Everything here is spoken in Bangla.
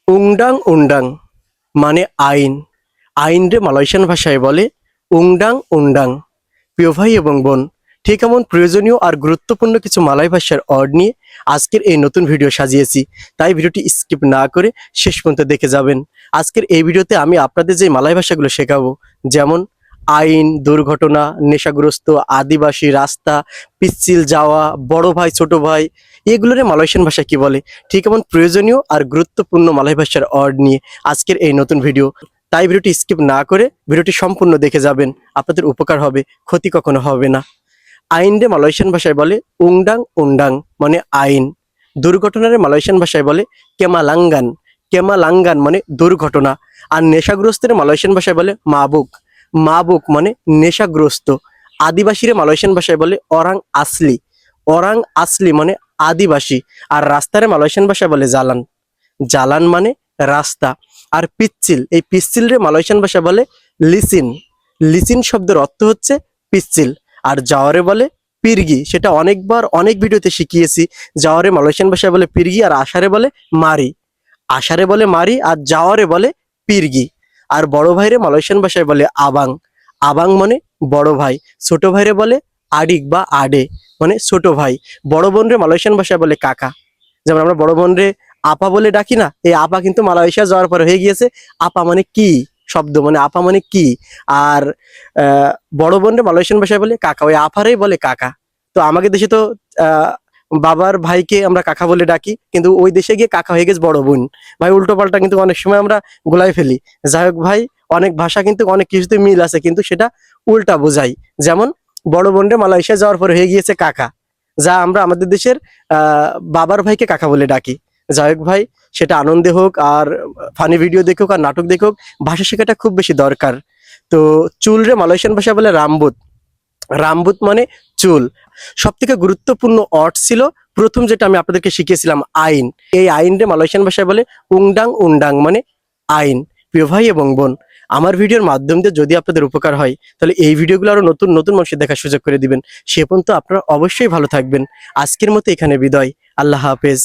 উংডাং উন্ডাং মানে আইন। আইন রে মালয়েশিয়ান ভাষায় বলে উংডাং উন্ডাং। প্রিয় ভাই এবং বোন, ঠিক এমন প্রয়োজনীয় আর গুরুত্বপূর্ণ কিছু মালয় ভাষার অর্ড নিয়ে আজকের এই নতুন ভিডিও সাজিয়েছি। তাই ভিডিওটি স্কিপ না করে শেষ পর্যন্ত দেখে যাবেন। আজকের এই ভিডিওতে আমি আপনাদের যে মালয় ভাষাগুলো শেখাবো, যেমন আইন, দুর্ঘটনা, নেশাগ্রস্ত, আদিবাসী, রাস্তা, পিচ্ছিল যাওয়া, বড় ভাই, ছোট ভাই, এগুলোরে মালয়েশিয়ান ভাষা কি বলে, ঠিক এমন প্রয়োজনীয় আর গুরুত্বপূর্ণ মালয় ভাষার অর্ড নিয়ে আজকের এই নতুন ভিডিও। তাই ভিডিওটি স্কিপ না করে ভিডিওটি সম্পূর্ণ দেখে যাবেন, আপনাদের উপকার হবে, ক্ষতি কখনো হবে না। আইন রে মালয়েশিয়ান ভাষায় বলে উংডাং উন্ডাং মানে আইন। দুর্ঘটনারে মালয়েশিয়ান ভাষায় বলে কেমালাঙ্গান। কেমালাঙ্গান মানে দুর্ঘটনা। আর নেশাগ্রস্তের মালয়েশিয়ান ভাষায় বলে মাবুক। মাবুক মানে নেশাগ্রস্ত। আদিবাসীরে মালয়েশিয়ান ভাষায় বলে অরাং আসলি। অরাং আসলি মানে আদিবাসী। আর রাস্তারে মালয়েশিয়ান ভাষায় বলে জালান। জালান মানে রাস্তা। আর পিচ্ছিল, এই পিচ্ছিলরে মালয়েশিয়ান ভাষা বলে লিসিন। লিসিন শব্দের অর্থ হচ্ছে পিচ্ছিল। আর যাওয়ারে বলে পিরগি। সেটা অনেকবার অনেক ভিডিওতে শিখিয়েছি। যাওয়ারে মালয়েশিয়ান ভাষায় বলে পিরগি, আর আষাঢ়ে বলে মারি। আষাঢ়ে বলে মারি আর যাওয়ারে বলে পিরগি। আর বড় ভাইরে মালয়েশিয়ান ভাষায় বলে আবাং। আবাং মানে বড় ভাই। ছোট ভাইরে বলে আডিক বা আডে মানে ছোট ভাই। বড় বোন রে মালয়েশিয়ান ভাষায় বলে কাকা। যেমন আমরা বড় বোন রে আপা বলে ডাকি না, এই আপা কিন্তু মালয়েশিয়া যাওয়ার পরে হয়ে গিয়েছে আপা মানে কি শব্দ, মানে আপা মানে কি। আর বড় বোন রে মালয়েশিয়ান ভাষায় বলে কাকা, ওই আপারেই বলে কাকা। তো আমাদের দেশে তো আহ, বাবার ভাইকে আমরা কাকা বলে ডাকি, কিন্তু ওই দেশে গিয়ে কাকা হয়ে গেছে বড় বোন। ভাই উল্টো পাল্টা কিন্তু অনেক সময় আমরা গোলাই ফেলি। যাই হোক ভাই, অনেক ভাষা কিন্তু অনেক কিছুতে মিল আছে, কিন্তু সেটা উল্টা বোঝাই। যেমন বড় বোন রে মালয়েশিয়া যাওয়ার পরে হয়ে গিয়েছে কাকা, যা আমরা আমাদের দেশের বাবার ভাইকে কাকা বলে ডাকি। যাই হোক ভাই, সেটা আনন্দে হোক আর ফানি ভিডিও দেখুক আর নাটক দেখুক, ভাষা শেখাটা খুব বেশি দরকার। তো চুল রে মালয়েশিয়ান ভাষা বলে রামবুত। রামবুত মানে চুল। সব থেকে গুরুত্বপূর্ণ অর্থ ছিল প্রথম যেটা আমি আপনাদেরকে শিখিয়েছিলাম আইন। এই আইন রে মালয়েশিয়ান ভাষায় বলে উংডাং উন্ডাং মানে আইন। প্রিয় ভাই এবং বোন, আমার ভিডিওর মাধ্যম দিয়ে যদি আপনাদের উপকার হয়, তাহলে এই ভিডিওগুলো আরো নতুন নতুন মানুষের দেখার সুযোগ করে দিবেন। সে পর্যন্ত আপনারা অবশ্যই ভালো থাকবেন। আজকের মতো এখানে বিদায়। আল্লাহ হাফেজ।